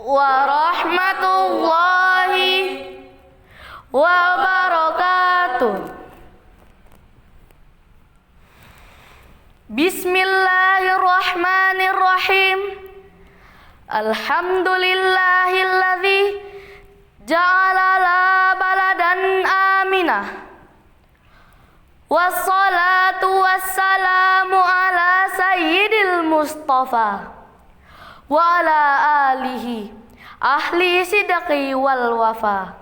warahmatullahi wabarakatuh. Bismillahirrahmanirrahim. Alhamdulillahilladzi ja'ala la baladan aminah. Wassalatu wassalamu ala sayyidil Mustafa wa ala alihi ahli sidqi wal wafa.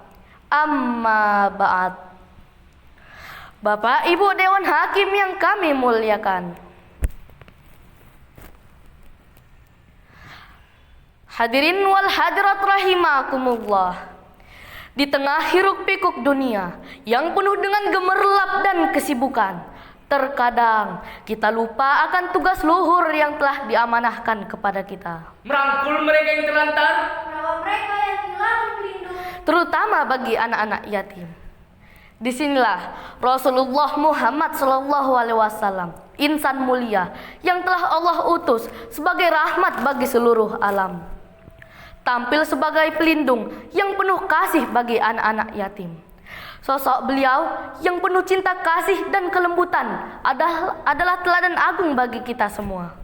Amma ba'd. Bapak Ibu Dewan Hakim yang kami muliakan, hadirin wal hadirat rahimakumullah. Di tengah hiruk pikuk dunia yang penuh dengan gemerlap dan kesibukan, terkadang kita lupa akan tugas luhur yang telah diamanahkan kepada kita. Merangkul mereka yang terlantar, merawat mereka yang kehilangan pelindung, terutama bagi anak-anak yatim. Disinilah Rasulullah Muhammad SAW, insan mulia yang telah Allah utus sebagai rahmat bagi seluruh alam, tampil sebagai pelindung yang penuh kasih bagi anak-anak yatim. Sosok beliau yang penuh cinta kasih dan kelembutan adalah teladan agung bagi kita semua.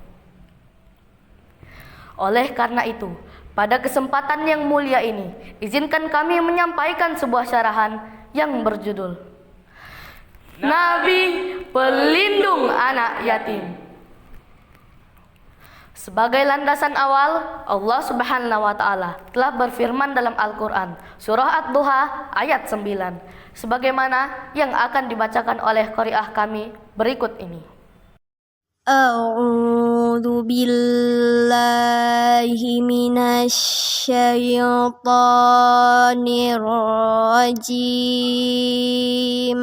Oleh karena itu, pada kesempatan yang mulia ini, izinkan kami menyampaikan sebuah syarahan yang berjudul Nabi Pelindung Anak Yatim. Sebagai landasan awal, Allah Subhanahu wa taala telah berfirman dalam Al-Qur'an, surah Ad-Duha ayat 9, sebagaimana yang akan dibacakan oleh qari'ah kami berikut ini. A'udzu billahi minasy syaithanir rajim.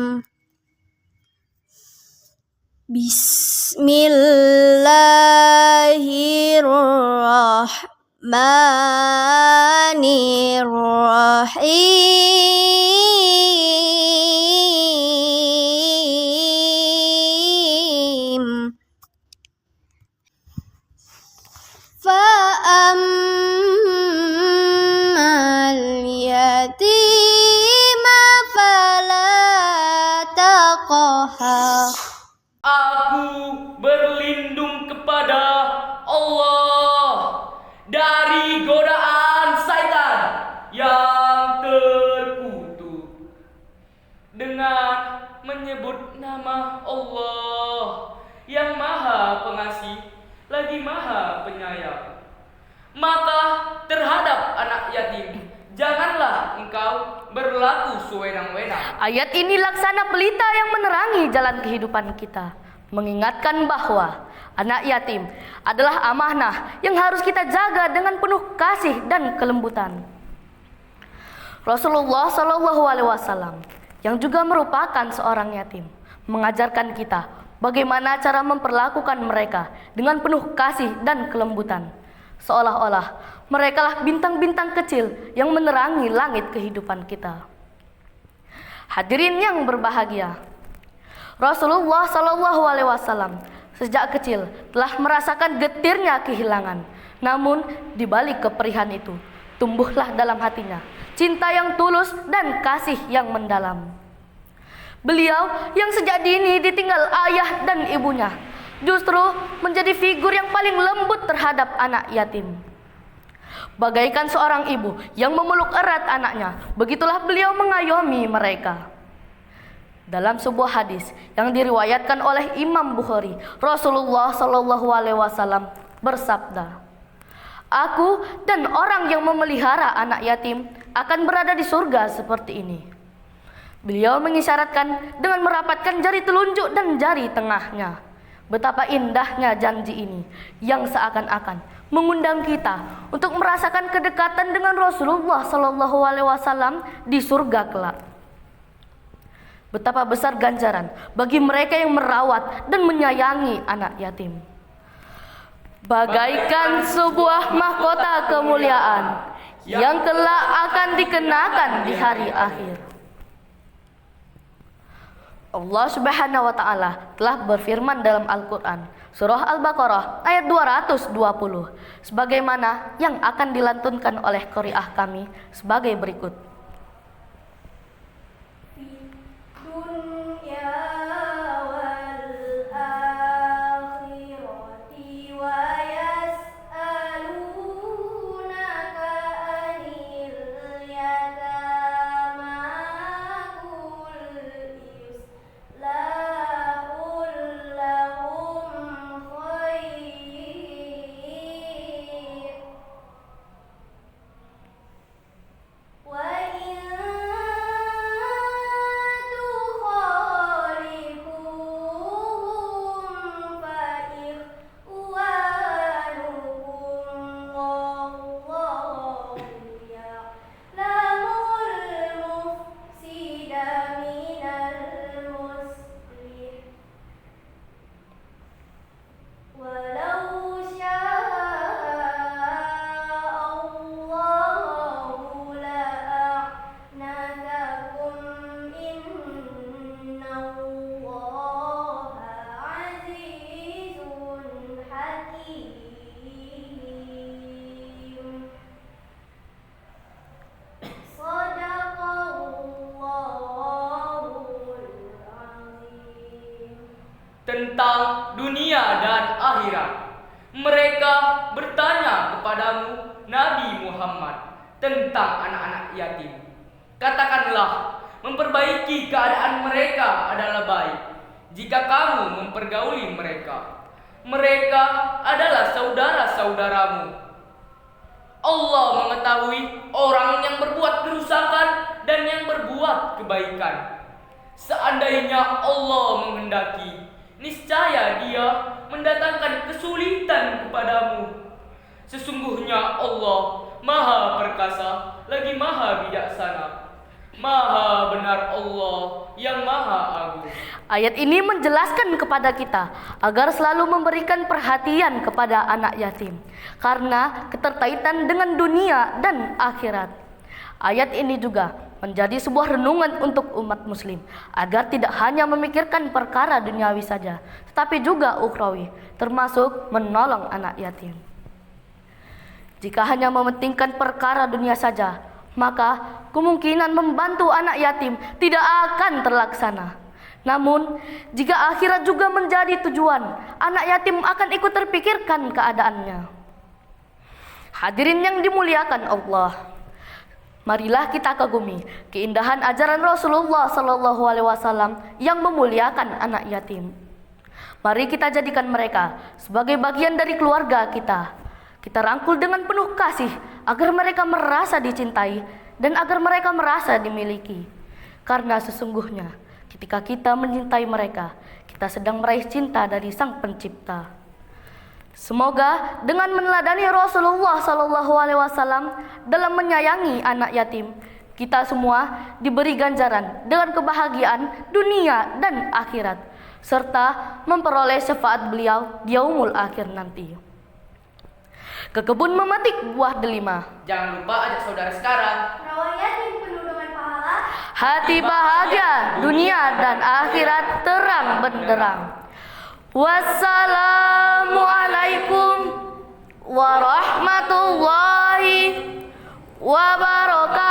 Bismillahirrahmanirrahim. Fa'ammal yatima fala taqhar. aku berlindung kepada Allah dari godaan syaitan yang terkutuk dengan menyebut nama Allah yang Maha Pengasih lagi Maha Penyayang. Maka terhadap anak yatim janganlah engkau berlaku sewenang-wenang. Ayat ini laksana pelita yang menerangi jalan kehidupan kita, mengingatkan bahwa anak yatim adalah amanah yang harus kita jaga dengan penuh kasih dan kelembutan. Rasulullah SAW yang juga merupakan seorang yatim mengajarkan kita bagaimana cara memperlakukan mereka dengan penuh kasih dan kelembutan, seolah-olah merekalah bintang-bintang kecil yang menerangi langit kehidupan kita. Hadirin yang berbahagia, Rasulullah SAW sejak kecil telah merasakan getirnya kehilangan. Namun di balik keperihan itu tumbuhlah dalam hatinya cinta yang tulus dan kasih yang mendalam. Beliau yang sejak dini ditinggal ayah dan ibunya justru menjadi figur yang paling lembut terhadap anak yatim. Bagaikan seorang ibu yang memeluk erat anaknya, begitulah beliau mengayomi mereka. Dalam sebuah hadis yang diriwayatkan oleh Imam Bukhari, Rasulullah SAW bersabda, "Aku dan orang yang memelihara anak yatim akan berada di surga seperti ini." Beliau mengisyaratkan dengan merapatkan jari telunjuk dan jari tengahnya. Betapa indahnya janji ini yang seakan-akan mengundang kita untuk merasakan kedekatan dengan Rasulullah SAW di surga kelak. Betapa besar ganjaran bagi mereka yang merawat dan menyayangi anak yatim. Bagaikan sebuah mahkota kemuliaan yang kelak akan dikenakan di hari akhir. Allah Subhanahu wa taala telah berfirman dalam Al-Qur'an, Surah Al-Baqarah ayat 220 sebagaimana yang akan dilantunkan oleh qari'ah kami sebagai berikut. Tentang dunia dan akhirat. Mereka bertanya kepadamu, Nabi Muhammad, tentang anak-anak yatim. Katakanlah, memperbaiki keadaan mereka adalah baik jika kamu mempergauli mereka. Mereka adalah saudara-saudaramu. Allah mengetahui orang yang berbuat kerusakan dan yang berbuat kebaikan. Seandainya Allah menghendaki, niscaya Dia mendatangkan kesulitan kepadamu. Sesungguhnya Allah Maha Perkasa lagi Maha Bijaksana. Maha benar Allah yang Maha Agung. Ayat ini menjelaskan kepada kita agar selalu memberikan perhatian kepada anak yatim karena keterkaitan dengan dunia dan akhirat. Ayat ini juga menjadi sebuah renungan untuk umat muslim agar tidak hanya memikirkan perkara duniawi saja, tetapi juga ukhrawi, termasuk menolong anak yatim. Jika hanya mementingkan perkara dunia saja, maka kemungkinan membantu anak yatim tidak akan terlaksana. Namun, jika akhirat juga menjadi tujuan, anak yatim akan ikut terpikirkan keadaannya. Hadirin yang dimuliakan Allah, marilah kita kagumi keindahan ajaran Rasulullah SAW yang memuliakan anak yatim. Mari kita jadikan mereka sebagai bagian dari keluarga kita. Kita rangkul dengan penuh kasih agar mereka merasa dicintai dan agar mereka merasa dimiliki. Karena sesungguhnya ketika kita mencintai mereka, kita sedang meraih cinta dari Sang Pencipta. Semoga dengan meneladani Rasulullah SAW dalam menyayangi anak yatim, kita semua diberi ganjaran dengan kebahagiaan dunia dan akhirat, serta memperoleh syafaat beliau di yaumul akhir nanti. Ke kebun memetik buah delima. Jangan lupa ajak saudara sekarang. Merawat yatim penuh dengan pahala. Hati bahagia, dunia dan akhirat terang benderang. Wassalamualaikum warahmatullahi wabarakatuh.